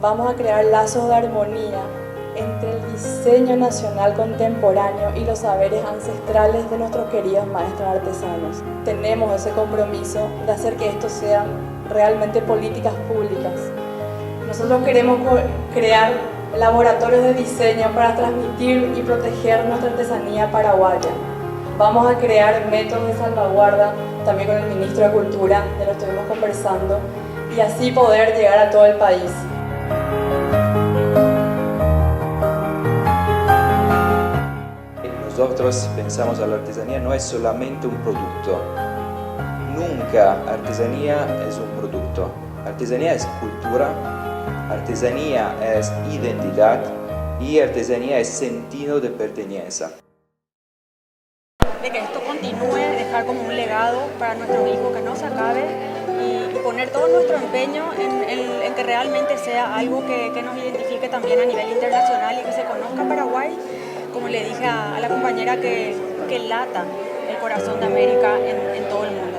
vamos a crear lazos de armonía entre el diseño nacional contemporáneo y los saberes ancestrales de nuestros queridos maestros artesanos. Tenemos ese compromiso de hacer que esto sean realmente políticas públicas. Nosotros queremos crear laboratorios de diseño para transmitir y proteger nuestra artesanía paraguaya. Vamos a crear métodos de salvaguarda también con el Ministro de Cultura, de lo estuvimos conversando, y así poder llegar a todo el país. Nosotros pensamos a la artesanía no es solamente un producto. Nunca artesanía es un producto. Artesanía es cultura, artesanía es identidad y artesanía es sentido de pertenencia. De que esto continúe, dejar como un legado para nuestros hijos, que no se acabe y poner todo nuestro empeño en que realmente sea algo que nos identifique también a nivel internacional y que se conozca Paraguay, como le dije a la compañera, que lata el corazón de América en todo el mundo.